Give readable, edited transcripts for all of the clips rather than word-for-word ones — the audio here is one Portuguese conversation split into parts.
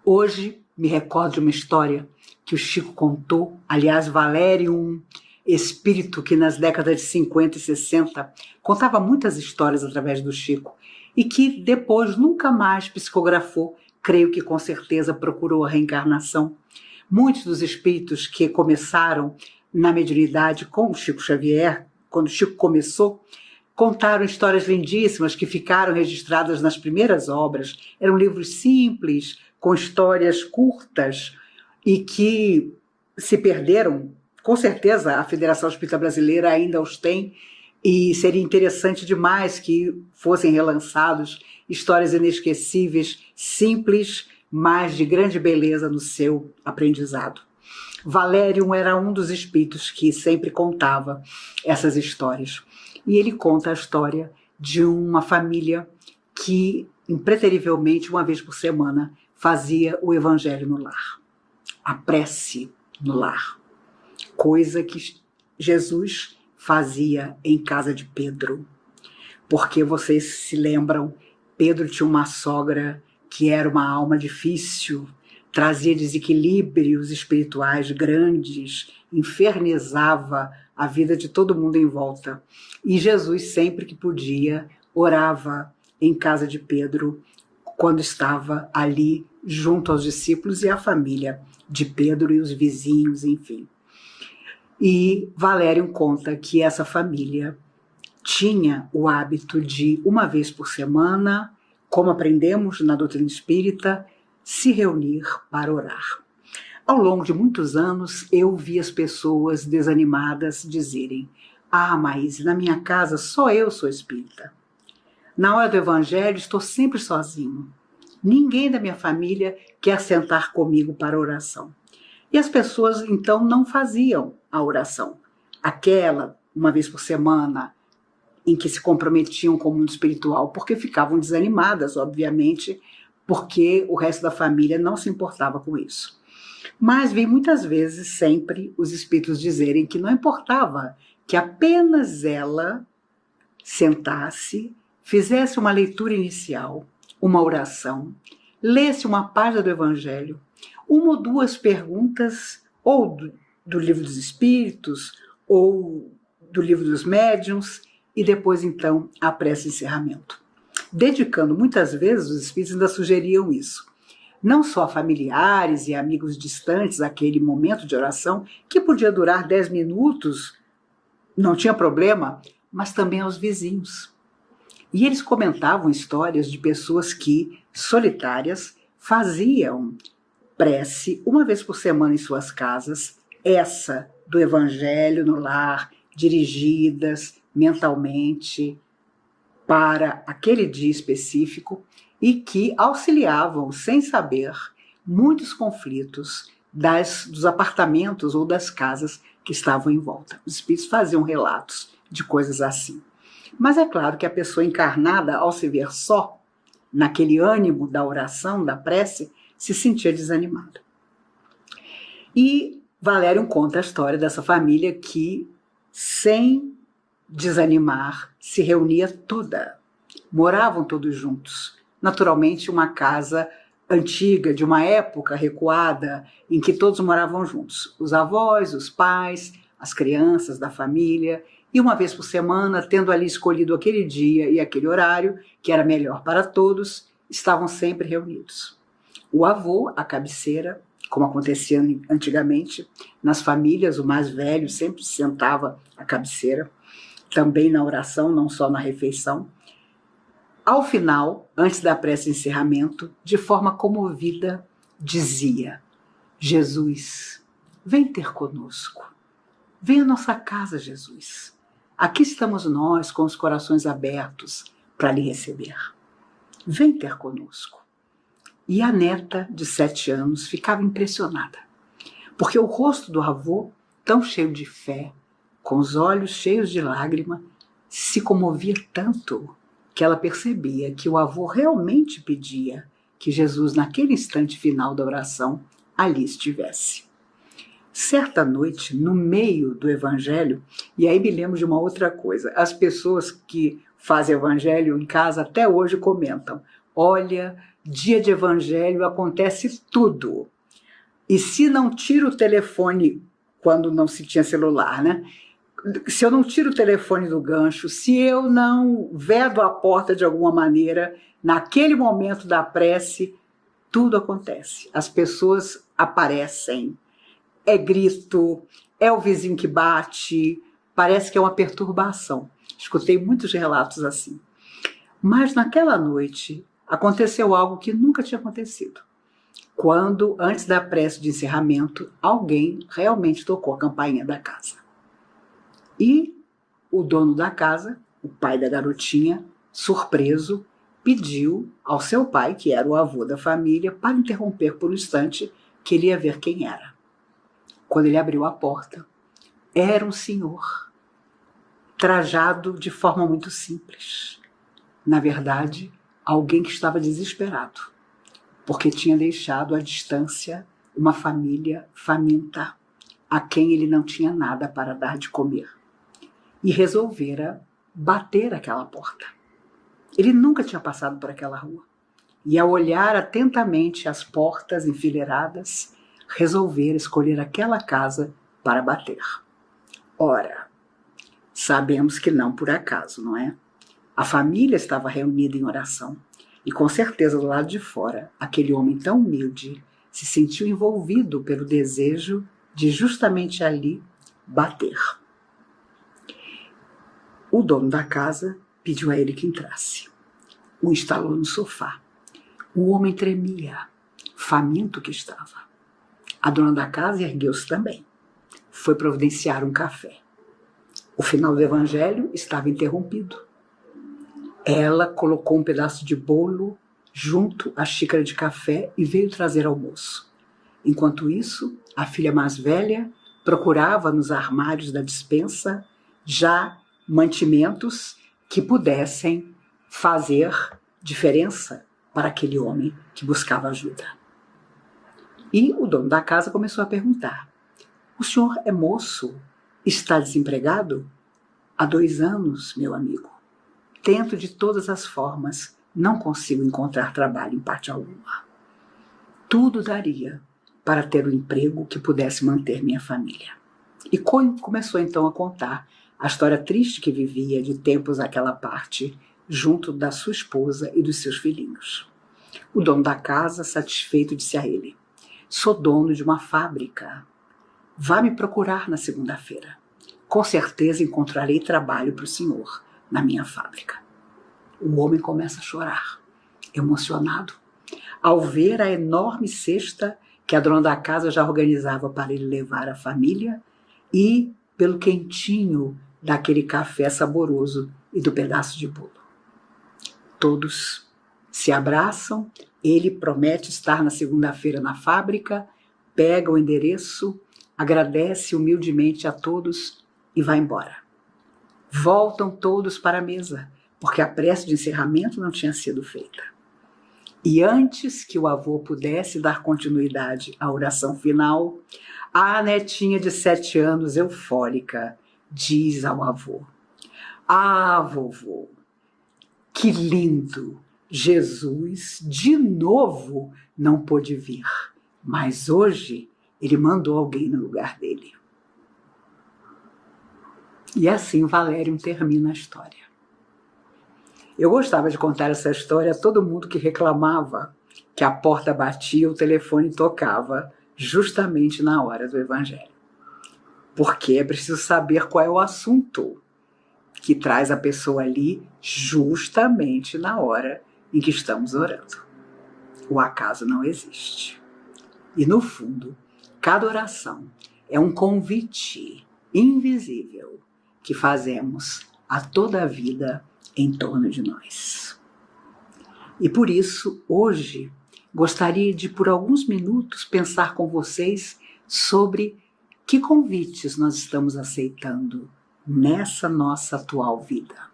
Hoje me recordo de uma história que o Chico contou, aliás, Valério, um espírito que nas décadas de 50 e 60 contava muitas histórias através do Chico e que depois nunca mais psicografou, creio que com certeza procurou a reencarnação. Muitos dos espíritos que começaram na mediunidade com o Chico Xavier, quando o Chico começou, contaram histórias lindíssimas que ficaram registradas nas primeiras obras. Eram livros simples, com histórias curtas e que se perderam. Com certeza a Federação Espírita Brasileira ainda os tem e seria interessante demais que fossem relançados histórias inesquecíveis, simples, mas de grande beleza no seu aprendizado. Valério era um dos espíritos que sempre contava essas histórias. E ele conta a história de uma família que, impreterivelmente, uma vez por semana, fazia o evangelho no lar. A prece no lar. Coisa que Jesus fazia em casa de Pedro. Porque vocês se lembram, Pedro tinha uma sogra que era uma alma difícil, trazia desequilíbrios espirituais grandes, infernizava a vida de todo mundo em volta. E Jesus, sempre que podia, orava em casa de Pedro, quando estava ali junto aos discípulos e à família de Pedro e os vizinhos, enfim. E Valério conta que essa família tinha o hábito de, uma vez por semana, como aprendemos na doutrina espírita, se reunir para orar. Ao longo de muitos anos, eu vi as pessoas desanimadas dizerem: "Ah, Maíse, na minha casa só eu sou espírita. Na hora do evangelho estou sempre sozinho. Ninguém da minha família quer sentar comigo para oração." E as pessoas, então, não faziam a oração. Aquela, uma vez por semana, em que se comprometiam com o mundo espiritual, porque ficavam desanimadas, obviamente, porque o resto da família não se importava com isso. Mas vi muitas vezes, sempre, os espíritos dizerem que não importava, que apenas ela sentasse, fizesse uma leitura inicial, uma oração, lesse uma página do Evangelho, uma ou duas perguntas, ou do Livro dos Espíritos, ou do Livro dos Médiuns, e depois, então, a prece de encerramento. Dedicando, muitas vezes, os espíritos ainda sugeriam isso. Não só a familiares e amigos distantes, aquele momento de oração, que podia durar 10 minutos, não tinha problema, mas também aos vizinhos. E eles comentavam histórias de pessoas que, solitárias, faziam prece uma vez por semana em suas casas, essa do Evangelho no lar, dirigidas mentalmente para aquele dia específico e que auxiliavam, sem saber, muitos conflitos dos apartamentos ou das casas que estavam em volta. Os espíritos faziam relatos de coisas assim. Mas é claro que a pessoa encarnada, ao se ver só, naquele ânimo da oração, da prece, se sentia desanimada. E Valério conta a história dessa família que, sem desanimar, se reunia toda. Moravam todos juntos. Naturalmente, uma casa antiga, de uma época recuada, em que todos moravam juntos. Os avós, os pais, as crianças da família. E uma vez por semana, tendo ali escolhido aquele dia e aquele horário, que era melhor para todos, estavam sempre reunidos. O avô, a cabeceira, como acontecia antigamente, nas famílias, o mais velho sempre sentava à cabeceira, também na oração, não só na refeição. Ao final, antes da prece de encerramento, de forma comovida, dizia: "Jesus, vem ter conosco. Vem à nossa casa, Jesus. Aqui estamos nós com os corações abertos para lhe receber. Vem ter conosco." E a neta, de 7 anos, ficava impressionada, porque o rosto do avô, tão cheio de fé, com os olhos cheios de lágrima, se comovia tanto que ela percebia que o avô realmente pedia que Jesus, naquele instante final da oração, ali estivesse. Certa noite, no meio do evangelho, e aí me lembro de uma outra coisa, as pessoas que fazem evangelho em casa até hoje comentam: "Olha, dia de evangelho acontece tudo. E se não tiro o telefone, quando não se tinha celular, né? Se eu não tiro o telefone do gancho, se eu não vedo a porta de alguma maneira, naquele momento da prece, tudo acontece. As pessoas aparecem. É grito, é o vizinho que bate, parece que é uma perturbação. Escutei muitos relatos assim. Mas naquela noite aconteceu algo que nunca tinha acontecido. Quando, antes da prece de encerramento, alguém realmente tocou a campainha da casa. E o dono da casa, o pai da garotinha, surpreso, pediu ao seu pai, que era o avô da família, para interromper por um instante, que ele ia ver quem era. Quando ele abriu a porta, era um senhor, trajado de forma muito simples. Na verdade, alguém que estava desesperado, porque tinha deixado à distância uma família faminta, a quem ele não tinha nada para dar de comer. E resolvera bater aquela porta. Ele nunca tinha passado por aquela rua. E ao olhar atentamente as portas enfileiradas, resolvera escolher aquela casa para bater. Ora, sabemos que não por acaso, não é? A família estava reunida em oração. E com certeza do lado de fora, aquele homem tão humilde se sentiu envolvido pelo desejo de justamente ali bater. O dono da casa pediu a ele que entrasse. O instalou no sofá. O homem tremia, faminto que estava. A dona da casa ergueu-se também. Foi providenciar um café. O final do evangelho estava interrompido. Ela colocou um pedaço de bolo junto à xícara de café e veio trazer almoço. Enquanto isso, a filha mais velha procurava nos armários da despensa já mantimentos que pudessem fazer diferença para aquele homem que buscava ajuda. E o dono da casa começou a perguntar: o senhor é moço? Está desempregado? Há 2 anos, meu amigo. Tento de todas as formas, não consigo encontrar trabalho em parte alguma. Tudo daria para ter um emprego que pudesse manter minha família. E começou então a contar a história triste que vivia de tempos àquela parte, junto da sua esposa e dos seus filhinhos. O dono da casa, satisfeito, disse a ele: sou dono de uma fábrica. Vá me procurar na segunda-feira. Com certeza encontrarei trabalho para o senhor na minha fábrica. O homem começa a chorar, emocionado, ao ver a enorme cesta que a dona da casa já organizava para ele levar à família e pelo quentinho daquele café saboroso e do pedaço de bolo. Todos se abraçam, ele promete estar na segunda-feira na fábrica, pega o endereço, agradece humildemente a todos e vai embora. Voltam todos para a mesa, porque a prece de encerramento não tinha sido feita. E antes que o avô pudesse dar continuidade à oração final, a netinha de 7 anos, eufórica, diz ao avô: ah, vovô, que lindo! Jesus, de novo, não pôde vir, mas hoje ele mandou alguém no lugar dele. E assim Valérium termina a história. Eu gostava de contar essa história a todo mundo que reclamava que a porta batia, o telefone tocava, justamente na hora do evangelho. Porque é preciso saber qual é o assunto que traz a pessoa ali justamente na hora em que estamos orando. O acaso não existe. E no fundo, cada oração é um convite invisível que fazemos a toda a vida em torno de nós. E por isso, hoje, gostaria de, por alguns minutos, pensar com vocês sobre que convites nós estamos aceitando nessa nossa atual vida.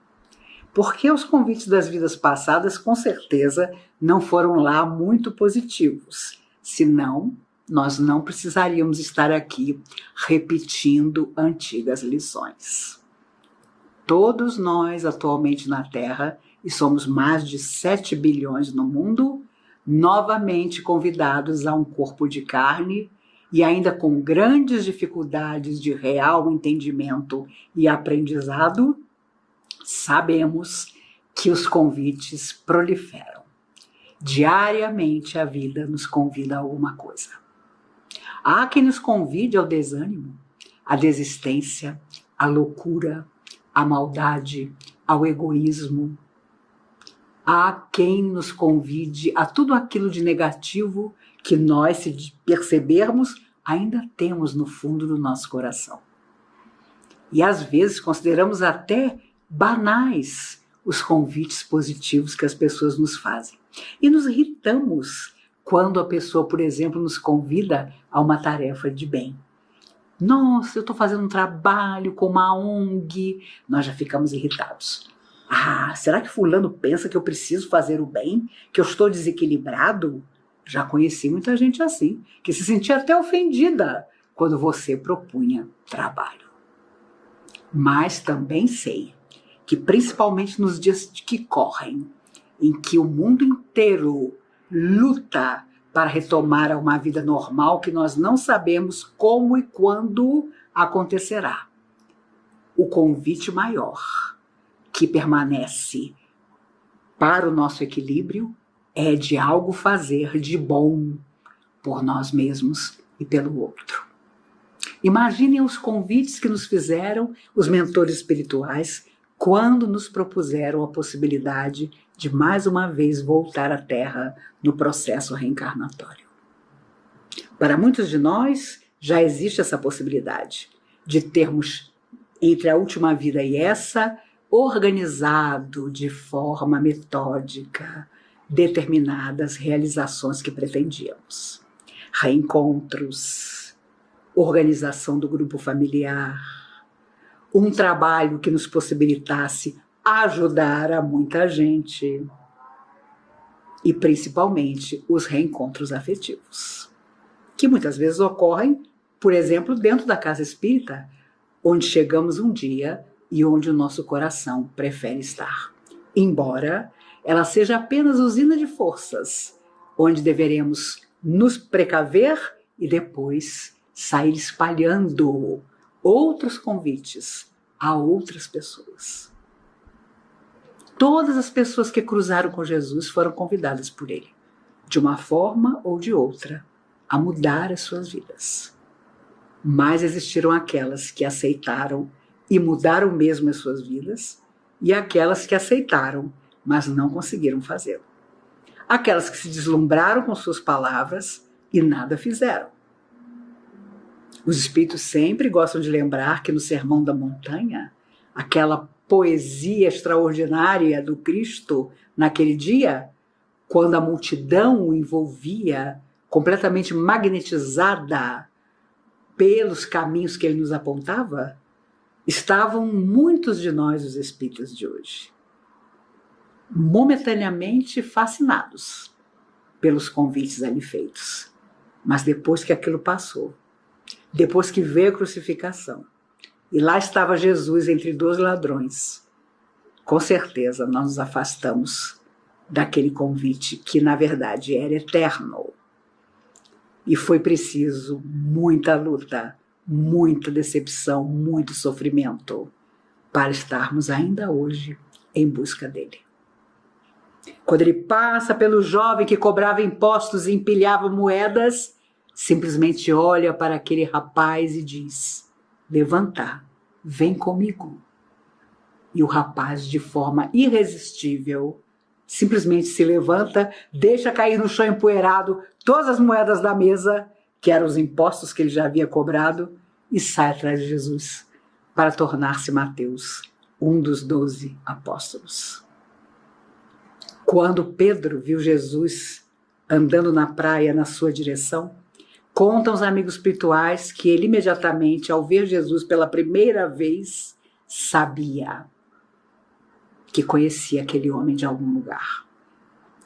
Porque os convites das vidas passadas, com certeza, não foram lá muito positivos. Senão, nós não precisaríamos estar aqui repetindo antigas lições. Todos nós, atualmente na Terra, e somos mais de 7 bilhões no mundo, novamente convidados a um corpo de carne e ainda com grandes dificuldades de real entendimento e aprendizado, sabemos que os convites proliferam. Diariamente a vida nos convida a alguma coisa. Há quem nos convide ao desânimo, à desistência, à loucura, à maldade, ao egoísmo. Há quem nos convide a tudo aquilo de negativo que nós, se percebermos, ainda temos no fundo do nosso coração. E às vezes consideramos até banais os convites positivos que as pessoas nos fazem. E nos irritamos quando a pessoa, por exemplo, nos convida a uma tarefa de bem. Nossa, eu estou fazendo um trabalho com uma ONG. Nós já ficamos irritados. Ah, será que fulano pensa que eu preciso fazer o bem? Que eu estou desequilibrado? Já conheci muita gente assim, que se sentia até ofendida quando você propunha trabalho. Mas também sei que, principalmente nos dias que correm, em que o mundo inteiro luta para retomar uma vida normal que nós não sabemos como e quando acontecerá, o convite maior que permanece para o nosso equilíbrio é de algo fazer de bom por nós mesmos e pelo outro. Imaginem os convites que nos fizeram os mentores espirituais quando nos propuseram a possibilidade de mais uma vez voltar à Terra no processo reencarnatório. Para muitos de nós já existe essa possibilidade de termos, entre a última vida e essa, organizado de forma metódica determinadas realizações que pretendíamos. Reencontros, organização do grupo familiar, um trabalho que nos possibilitasse ajudar a muita gente e, principalmente, os reencontros afetivos, que muitas vezes ocorrem, por exemplo, dentro da casa espírita, onde chegamos um dia e onde o nosso coração prefere estar. Embora ela seja apenas usina de forças, onde deveremos nos precaver e depois sair espalhando outros convites a outras pessoas. Todas as pessoas que cruzaram com Jesus foram convidadas por ele, de uma forma ou de outra, a mudar as suas vidas. Mas existiram aquelas que aceitaram e mudaram mesmo as suas vidas, e aquelas que aceitaram, mas não conseguiram fazê-lo. Aquelas que se deslumbraram com suas palavras e nada fizeram. Os espíritos sempre gostam de lembrar que no Sermão da Montanha, aquela poesia extraordinária do Cristo naquele dia, quando a multidão o envolvia, completamente magnetizada pelos caminhos que ele nos apontava, estavam muitos de nós, os espíritas de hoje, momentaneamente fascinados pelos convites ali feitos. Mas depois que aquilo passou, depois que veio a crucificação, e lá estava Jesus entre dois ladrões, com certeza nós nos afastamos daquele convite que, na verdade, era eterno. E foi preciso muita luta, muita decepção, muito sofrimento para estarmos ainda hoje em busca dele. Quando ele passa pelo jovem que cobrava impostos e empilhava moedas, simplesmente olha para aquele rapaz e diz: levanta, vem comigo. E o rapaz, de forma irresistível, simplesmente se levanta, deixa cair no chão empoeirado todas as moedas da mesa, que eram os impostos que ele já havia cobrado, e sai atrás de Jesus para tornar-se Mateus, um dos 12 apóstolos. Quando Pedro viu Jesus andando na praia na sua direção, contam os amigos espirituais que ele imediatamente, ao ver Jesus pela primeira vez, sabia que conhecia aquele homem de algum lugar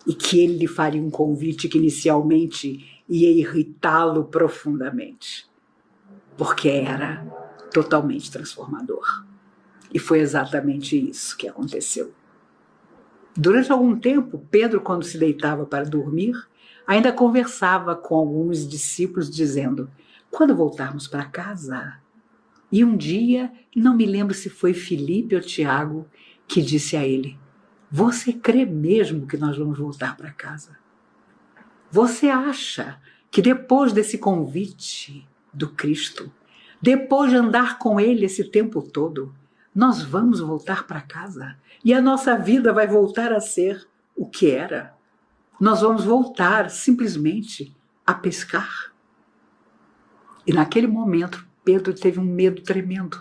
e que ele lhe faria um convite que inicialmente ia irritá-lo profundamente, porque era totalmente transformador. E foi exatamente isso que aconteceu. Durante algum tempo, Pedro, quando se deitava para dormir, ainda conversava com alguns discípulos, dizendo: quando voltarmos para casa? E um dia, não me lembro se foi Filipe ou Tiago, que disse a ele: você crê mesmo que nós vamos voltar para casa? Você acha que depois desse convite do Cristo, depois de andar com Ele esse tempo todo, nós vamos voltar para casa e a nossa vida vai voltar a ser o que era? Nós vamos voltar simplesmente a pescar? E naquele momento, Pedro teve um medo tremendo,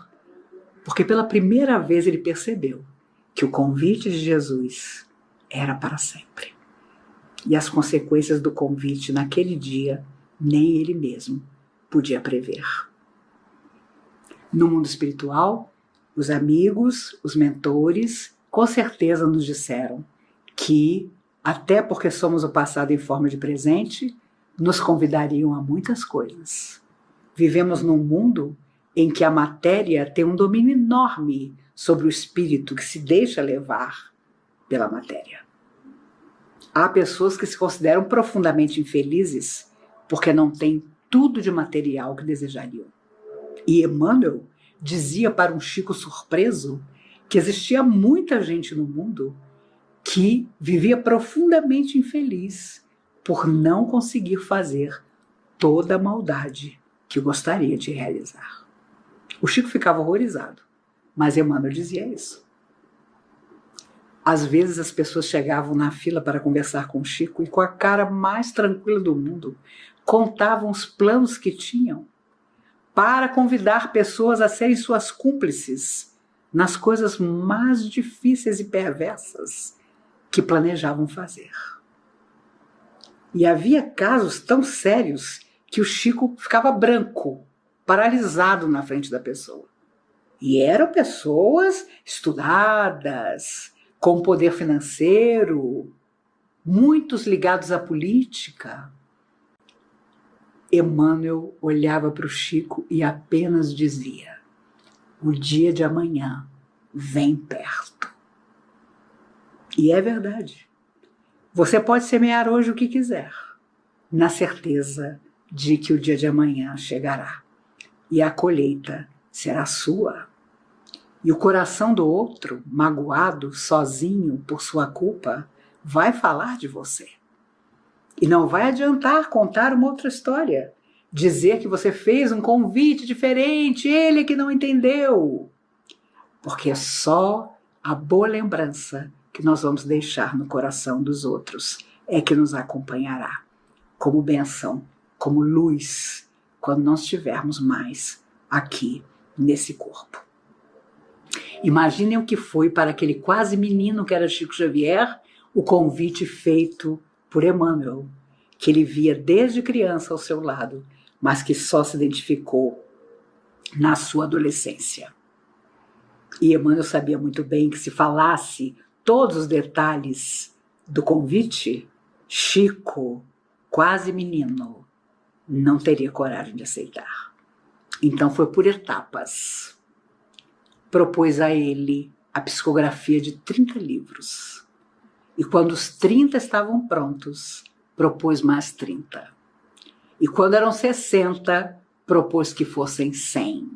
porque pela primeira vez ele percebeu que o convite de Jesus era para sempre. E as consequências do convite naquele dia, nem ele mesmo podia prever. No mundo espiritual, os amigos, os mentores, com certeza nos disseram que, até porque somos o passado em forma de presente, nos convidariam a muitas coisas. Vivemos num mundo em que a matéria tem um domínio enorme sobre o espírito que se deixa levar pela matéria. Há pessoas que se consideram profundamente infelizes porque não têm tudo de material que desejariam. E Emmanuel dizia para um Chico surpreso que existia muita gente no mundo que vivia profundamente infeliz por não conseguir fazer toda a maldade que gostaria de realizar. O Chico ficava horrorizado, mas Emmanuel dizia isso. Às vezes as pessoas chegavam na fila para conversar com o Chico e com a cara mais tranquila do mundo contavam os planos que tinham para convidar pessoas a serem suas cúmplices nas coisas mais difíceis e perversas que planejavam fazer. E havia casos tão sérios que o Chico ficava branco, paralisado na frente da pessoa. E eram pessoas estudadas, com poder financeiro, muitos ligados à política. Emmanuel olhava para o Chico e apenas dizia: o dia de amanhã vem perto. E é verdade. Você pode semear hoje o que quiser, na certeza de que o dia de amanhã chegará e a colheita será sua. E o coração do outro, magoado, sozinho por sua culpa, vai falar de você. E não vai adiantar contar uma outra história, dizer que você fez um convite diferente, ele é que não entendeu. Porque é só a boa lembrança que nós vamos deixar no coração dos outros é que nos acompanhará, como bênção, como luz, quando não estivermos mais aqui nesse corpo. Imaginem o que foi para aquele quase menino que era Chico Xavier o convite feito por Emmanuel, que ele via desde criança ao seu lado, mas que só se identificou na sua adolescência. E Emmanuel sabia muito bem que se falasse todos os detalhes do convite, Chico, quase menino, não teria coragem de aceitar. Então foi por etapas. Propôs a ele a psicografia de 30 livros. E quando os 30 estavam prontos, propôs mais 30. E quando eram 60, propôs que fossem 100.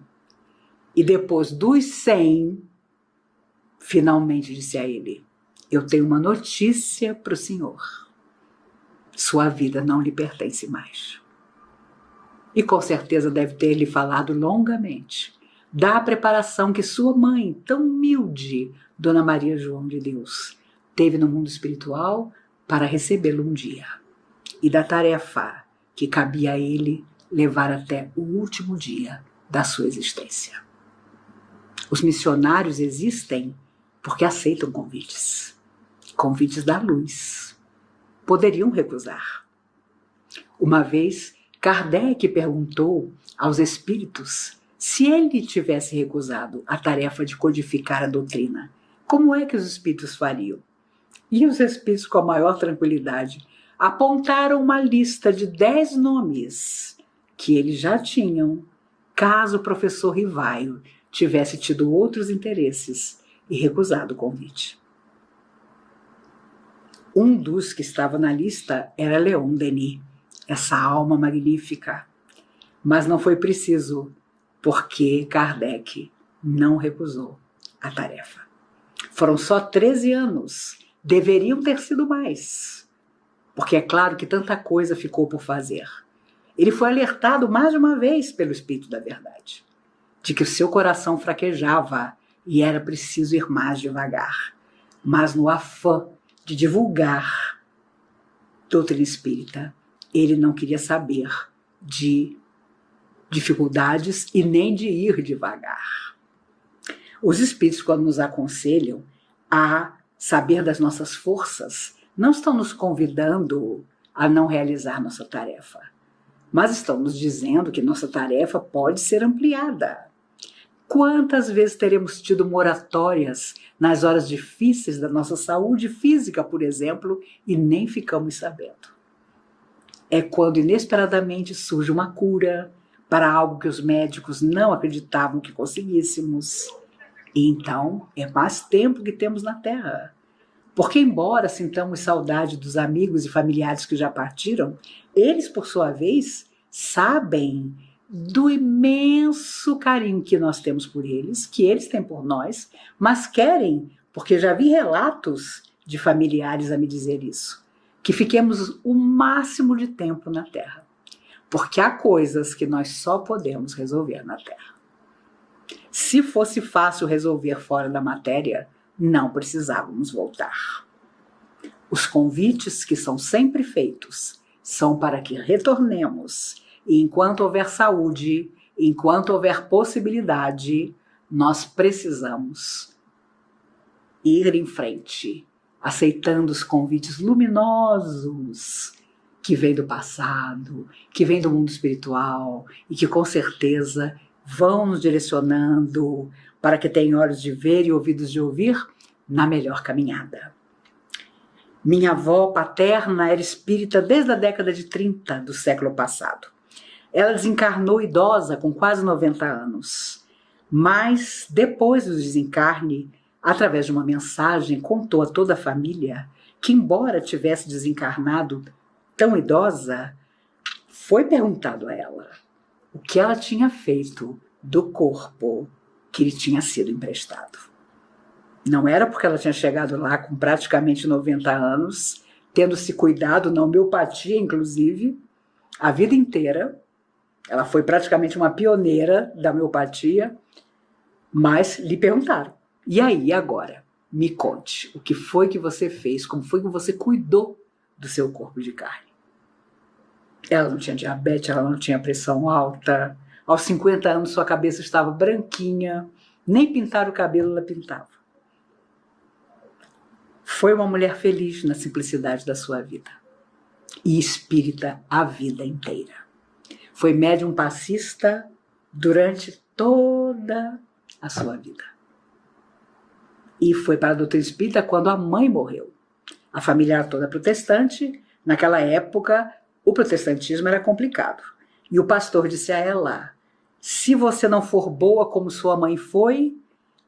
E depois dos 100, finalmente disse a ele: eu tenho uma notícia para o senhor. Sua vida não lhe pertence mais. E com certeza deve ter lhe falado longamente da preparação que sua mãe, tão humilde, Dona Maria João de Deus, teve no mundo espiritual para recebê-lo um dia, e da tarefa que cabia a ele levar até o último dia da sua existência. Os missionários existem porque aceitam convites, convites da luz. Poderiam recusar. Uma vez, Kardec perguntou aos espíritos se ele tivesse recusado a tarefa de codificar a doutrina, como é que os espíritos fariam? E os espíritos, com a maior tranquilidade, apontaram uma lista de 10 nomes que eles já tinham, caso o professor Rivaio tivesse tido outros interesses e recusado o convite. Um dos que estava na lista era Leon Denis, essa alma magnífica. Mas não foi preciso, porque Kardec não recusou a tarefa. Foram só 13 anos, deveriam ter sido mais, porque é claro que tanta coisa ficou por fazer. Ele foi alertado mais de uma vez pelo Espírito da Verdade, de que o seu coração fraquejava e era preciso ir mais devagar. Mas no afã de divulgar doutrina espírita, ele não queria saber de dificuldades e nem de ir devagar. Os espíritos, quando nos aconselham a saber das nossas forças, não estão nos convidando a não realizar nossa tarefa, mas estão nos dizendo que nossa tarefa pode ser ampliada. Quantas vezes teremos tido moratórias nas horas difíceis da nossa saúde física, por exemplo, e nem ficamos sabendo? É quando inesperadamente surge uma cura para algo que os médicos não acreditavam que conseguíssemos. E então é mais tempo que temos na Terra. Porque, embora sintamos saudade dos amigos e familiares que já partiram, eles, por sua vez, sabem do imenso carinho que nós temos por eles, que eles têm por nós, mas querem, porque já vi relatos de familiares a me dizer isso, que fiquemos o máximo de tempo na Terra, porque há coisas que nós só podemos resolver na Terra. Se fosse fácil resolver fora da matéria, não precisávamos voltar. Os convites que são sempre feitos são para que retornemos, e enquanto houver saúde, enquanto houver possibilidade, nós precisamos ir em frente, aceitando os convites luminosos que vêm do passado, que vêm do mundo espiritual e que com certeza vão nos direcionando para que tenham olhos de ver e ouvidos de ouvir na melhor caminhada. Minha avó paterna era espírita desde a década de 30 do século passado. Ela desencarnou idosa com quase 90 anos, mas depois do desencarne, através de uma mensagem, contou a toda a família que, embora tivesse desencarnado tão idosa, foi perguntado a ela o que ela tinha feito do corpo que lhe tinha sido emprestado. Não era porque ela tinha chegado lá com praticamente 90 anos, tendo se cuidado na homeopatia, inclusive, a vida inteira. Ela foi praticamente uma pioneira da homeopatia, mas lhe perguntaram: e aí, agora? Me conte, o que foi que você fez? Como foi que você cuidou do seu corpo de carne? Ela não tinha diabetes, ela não tinha pressão alta. Aos 50 anos, sua cabeça estava branquinha. Nem pintar o cabelo ela pintava. Foi uma mulher feliz na simplicidade da sua vida. E espírita a vida inteira. Foi médium passista durante toda a sua vida. E foi para a doutrina espírita quando a mãe morreu. A família era toda protestante. Naquela época, o protestantismo era complicado. E o pastor disse a ela: se você não for boa como sua mãe foi,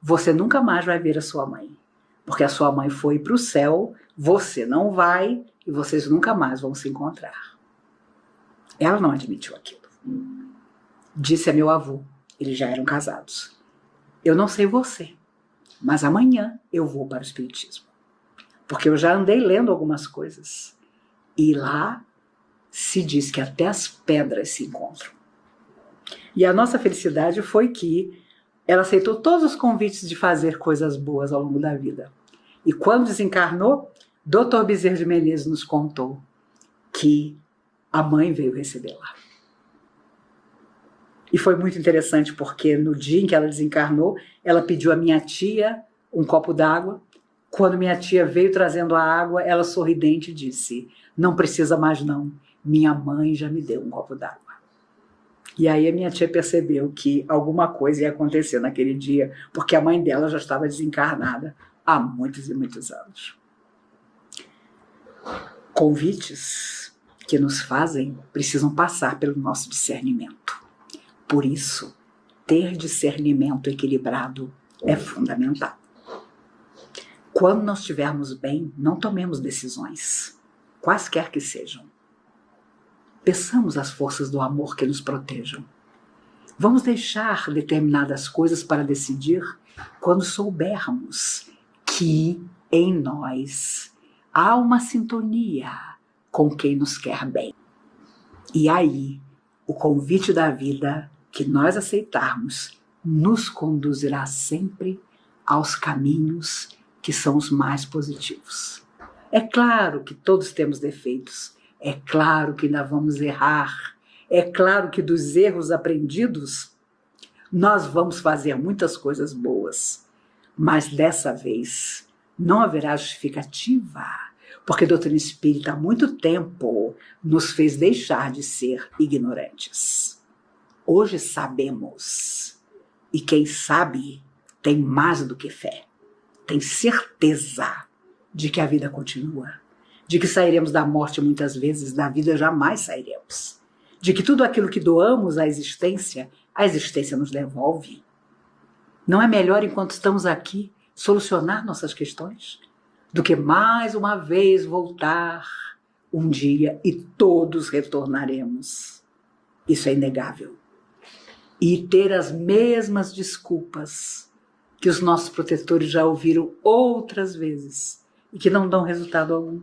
você nunca mais vai ver a sua mãe. Porque a sua mãe foi para o céu, você não vai e vocês nunca mais vão se encontrar. Ela não admitiu aquilo. Disse a meu avô, eles já eram casados: eu não sei você, mas amanhã eu vou para o espiritismo. Porque eu já andei lendo algumas coisas. E lá se diz que até as pedras se encontram. E a nossa felicidade foi que ela aceitou todos os convites de fazer coisas boas ao longo da vida. E quando desencarnou, Dr. Bezerra de Menezes nos contou que a mãe veio recebê-la. E foi muito interessante porque no dia em que ela desencarnou, ela pediu à minha tia um copo d'água. Quando minha tia veio trazendo a água, ela sorridente disse: não precisa mais não, minha mãe já me deu um copo d'água. E aí a minha tia percebeu que alguma coisa ia acontecer naquele dia, porque a mãe dela já estava desencarnada há muitos e muitos anos. Convites que nos fazem precisam passar pelo nosso discernimento. Por isso, ter discernimento equilibrado é fundamental. Quando nós estivermos bem, não tomemos decisões, quaisquer que sejam. Peçamos às forças do amor que nos protejam. Vamos deixar determinadas coisas para decidir quando soubermos que em nós há uma sintonia com quem nos quer bem. E aí, o convite da vida que nós aceitarmos nos conduzirá sempre aos caminhos que são os mais positivos. É claro que todos temos defeitos, é claro que ainda vamos errar, é claro que dos erros aprendidos nós vamos fazer muitas coisas boas, mas dessa vez não haverá justificativa, porque a doutrina espírita há muito tempo nos fez deixar de ser ignorantes. Hoje sabemos, e quem sabe tem mais do que fé, tem certeza de que a vida continua, de que sairemos da morte muitas vezes, da vida jamais sairemos, de que tudo aquilo que doamos à existência, a existência nos devolve. Não é melhor, enquanto estamos aqui, solucionar nossas questões, do que mais uma vez voltar um dia e todos retornaremos. Isso é inegável. E ter as mesmas desculpas que os nossos protetores já ouviram outras vezes e que não dão resultado algum,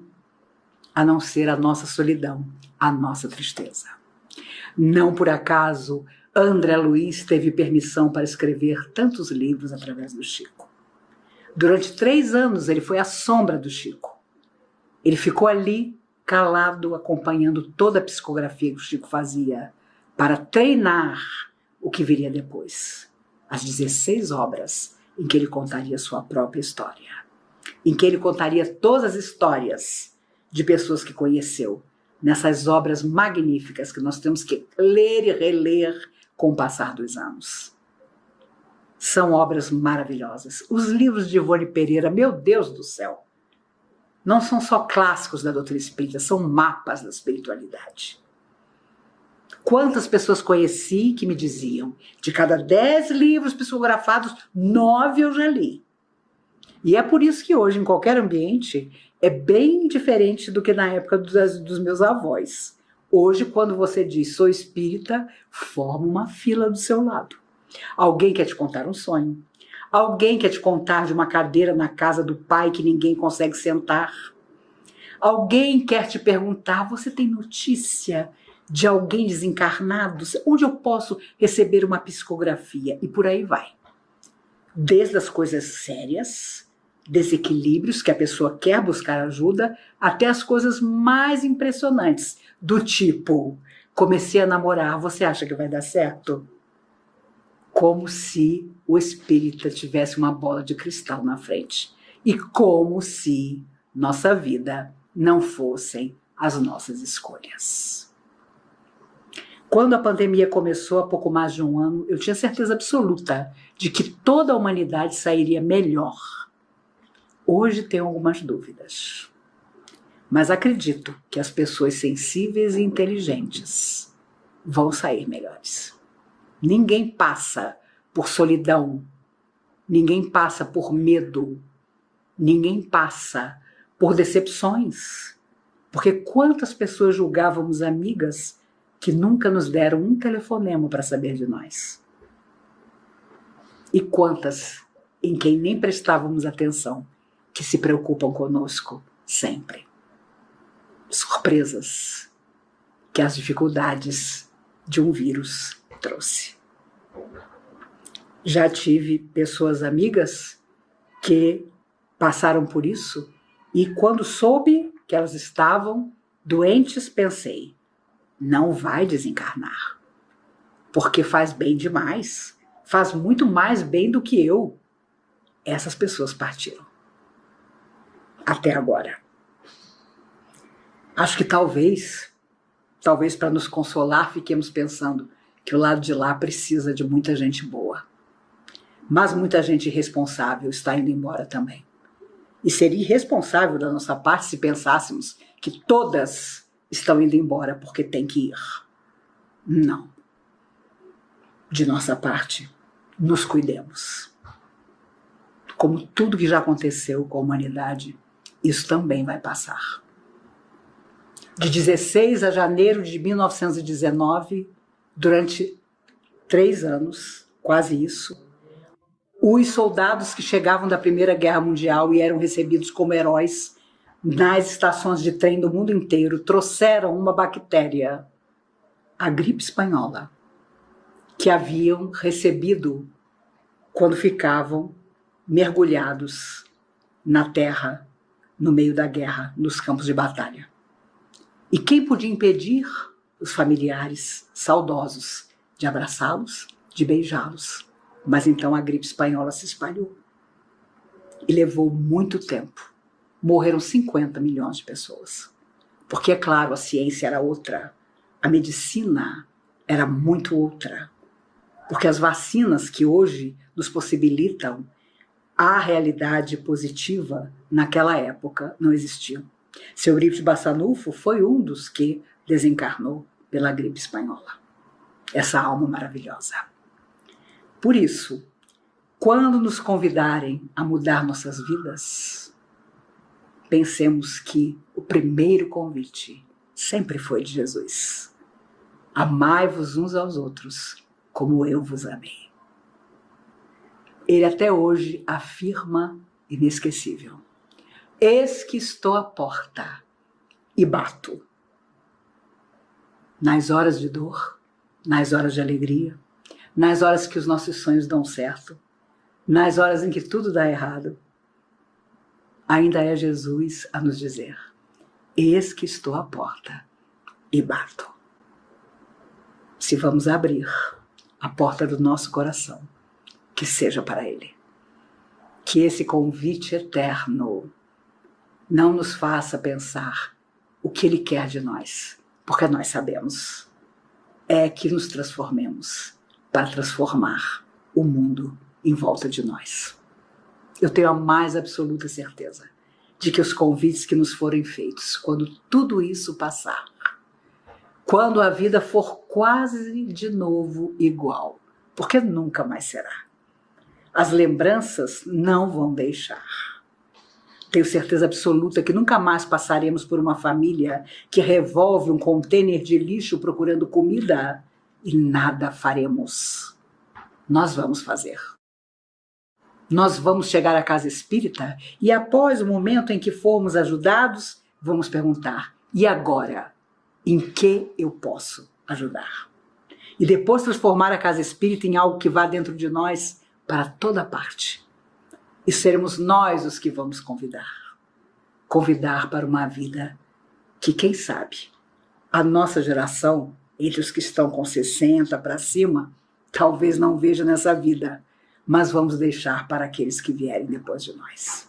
a não ser a nossa solidão, a nossa tristeza. Não por acaso André Luiz teve permissão para escrever tantos livros através do Chico. Durante 3 anos ele foi a sombra do Chico. Ele ficou ali, calado, acompanhando toda a psicografia que o Chico fazia, para treinar o que viria depois. As 16 obras em que ele contaria sua própria história. Em que ele contaria todas as histórias de pessoas que conheceu, nessas obras magníficas que nós temos que ler e reler com o passar dos anos. São obras maravilhosas. Os livros de Ivone Pereira, meu Deus do céu, não são só clássicos da doutrina espírita, são mapas da espiritualidade. Quantas pessoas conheci que me diziam, de cada 10 livros psicografados, 9 eu já li. E é por isso que hoje, em qualquer ambiente, é bem diferente do que na época dos meus avós. Hoje, quando você diz, sou espírita, forma uma fila do seu lado. Alguém quer te contar um sonho. Alguém quer te contar de uma cadeira na casa do pai que ninguém consegue sentar. Alguém quer te perguntar, você tem notícia de alguém desencarnado? Onde eu posso receber uma psicografia? E por aí vai. Desde as coisas sérias, desequilíbrios que a pessoa quer buscar ajuda, até as coisas mais impressionantes, do tipo, comecei a namorar, você acha que vai dar certo? Como se o espírita tivesse uma bola de cristal na frente. E como se nossa vida não fossem as nossas escolhas. Quando a pandemia começou, há pouco mais de 1 ano, eu tinha certeza absoluta de que toda a humanidade sairia melhor. Hoje tenho algumas dúvidas. Mas acredito que as pessoas sensíveis e inteligentes vão sair melhores. Ninguém passa por solidão, ninguém passa por medo, ninguém passa por decepções. Porque quantas pessoas julgávamos amigas que nunca nos deram um telefonema para saber de nós? E quantas em quem nem prestávamos atenção, que se preocupam conosco sempre? Surpresas que as dificuldades de um vírus trouxe. Já tive pessoas amigas que passaram por isso e quando soube que elas estavam doentes, pensei, não vai desencarnar, porque faz bem demais, faz muito mais bem do que eu. Essas pessoas partiram. Até agora. Acho que talvez para nos consolar, fiquemos pensando que o lado de lá precisa de muita gente boa. Mas muita gente irresponsável está indo embora também. E seria irresponsável da nossa parte se pensássemos que todas estão indo embora porque tem que ir. Não. De nossa parte, nos cuidemos. como tudo que já aconteceu com a humanidade, isso também vai passar. De 16 a janeiro de 1919, durante 3 anos, quase isso, os soldados que chegavam da Primeira Guerra Mundial e eram recebidos como heróis nas estações de trem do mundo inteiro trouxeram uma bactéria, a gripe espanhola, que haviam recebido quando ficavam mergulhados na terra, no meio da guerra, nos campos de batalha. E quem podia impedir os familiares saudosos de abraçá-los, de beijá-los? Mas então a gripe espanhola se espalhou e levou muito tempo. Morreram 50 milhões de pessoas. Porque, é claro, a ciência era outra, a medicina era muito outra. Porque as vacinas que hoje nos possibilitam a realidade positiva, naquela época não existiam. Seu Eurípides Barçanufo foi um dos que desencarnou pela gripe espanhola. Essa alma maravilhosa. Por isso, quando nos convidarem a mudar nossas vidas, pensemos que o primeiro convite sempre foi de Jesus. Amai-vos uns aos outros, como eu vos amei. Ele até hoje afirma inesquecível: eis que estou à porta e bato. Nas horas de dor, nas horas de alegria, nas horas que os nossos sonhos dão certo, nas horas em que tudo dá errado, ainda é Jesus a nos dizer: eis que estou à porta e bato. Se vamos abrir a porta do nosso coração, que seja para Ele. Que esse convite eterno não nos faça pensar o que Ele quer de nós, porque nós sabemos. É que nos transformemos para transformar o mundo em volta de nós. Eu tenho a mais absoluta certeza de que os convites que nos forem feitos, quando tudo isso passar, quando a vida for quase de novo igual, porque nunca mais será, as lembranças não vão deixar. Tenho certeza absoluta que nunca mais passaremos por uma família que revolve um contêiner de lixo procurando comida e nada faremos. Nós vamos fazer. Nós vamos chegar à casa espírita e, após o momento em que formos ajudados, vamos perguntar: e agora? Em que eu posso ajudar? E depois transformar a casa espírita em algo que vá dentro de nós para toda parte. E seremos nós os que vamos convidar. Convidar para uma vida que, quem sabe, a nossa geração, entre os que estão com 60 para cima, talvez não veja nessa vida, mas vamos deixar para aqueles que vierem depois de nós.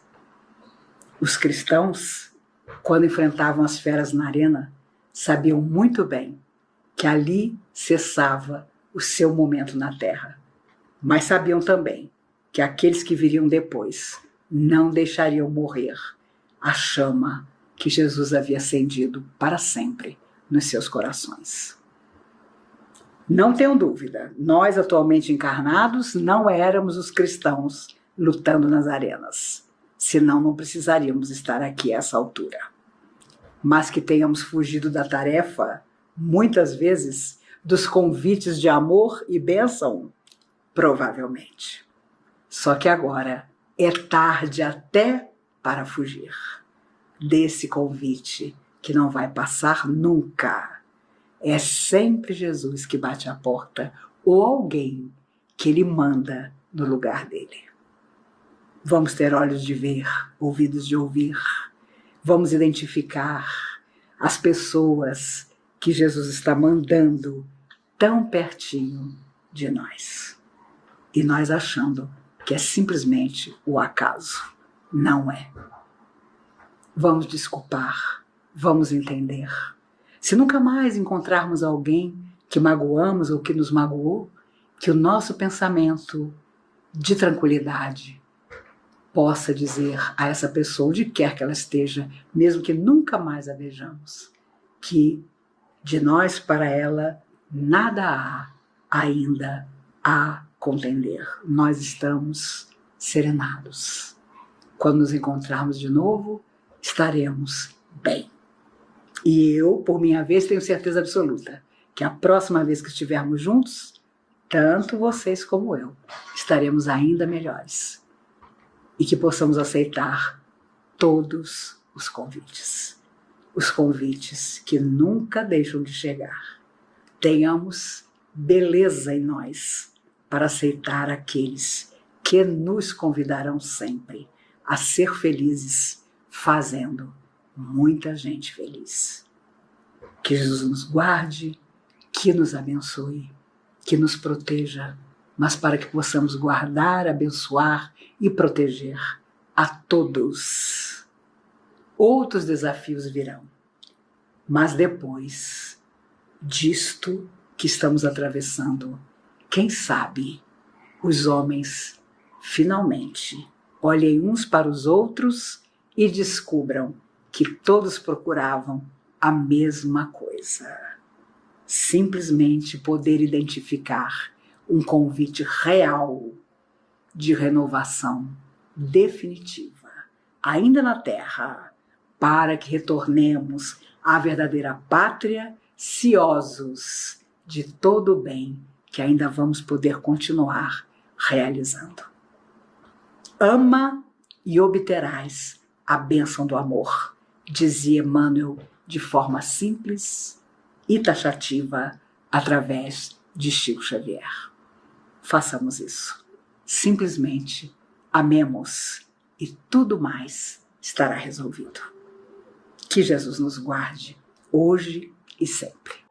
Os cristãos, quando enfrentavam as feras na arena, sabiam muito bem que ali cessava o seu momento na terra, mas sabiam também que aqueles que viriam depois não deixariam morrer a chama que Jesus havia acendido para sempre nos seus corações. Não tenham dúvida, nós atualmente encarnados não éramos os cristãos lutando nas arenas, senão não precisaríamos estar aqui a essa altura. Mas que tenhamos fugido da tarefa, muitas vezes, dos convites de amor e bênção, provavelmente. Só que agora é tarde até para fugir desse convite que não vai passar nunca. É sempre Jesus que bate a porta ou alguém que Ele manda no lugar dele. Vamos ter olhos de ver, ouvidos de ouvir. Vamos identificar as pessoas que Jesus está mandando tão pertinho de nós. E nós achando que é simplesmente o acaso. Não é. Vamos desculpar, vamos entender. Se nunca mais encontrarmos alguém que magoamos ou que nos magoou, que o nosso pensamento de tranquilidade possa dizer a essa pessoa, onde quer que ela esteja, mesmo que nunca mais a vejamos, que de nós para ela nada há ainda a contender. Nós estamos serenados. Quando nos encontrarmos de novo, estaremos bem. E eu, por minha vez, tenho certeza absoluta que a próxima vez que estivermos juntos, tanto vocês como eu, estaremos ainda melhores. E que possamos aceitar todos os convites. Os convites que nunca deixam de chegar. Tenhamos beleza em nós para aceitar aqueles que nos convidarão sempre a ser felizes, fazendo muita gente feliz. Que Jesus nos guarde, que nos abençoe, que nos proteja, mas para que possamos guardar, abençoar e proteger a todos. Outros desafios virão, mas depois disto que estamos atravessando, quem sabe os homens finalmente olhem uns para os outros e descubram que todos procuravam a mesma coisa. Simplesmente poder identificar um convite real de renovação definitiva, ainda na Terra, para que retornemos à verdadeira pátria, ciosos de todo o bem que ainda vamos poder continuar realizando. Ama e obterás a bênção do amor, dizia Emmanuel de forma simples e taxativa através de Chico Xavier. Façamos isso. Simplesmente amemos e tudo mais estará resolvido. Que Jesus nos guarde hoje e sempre.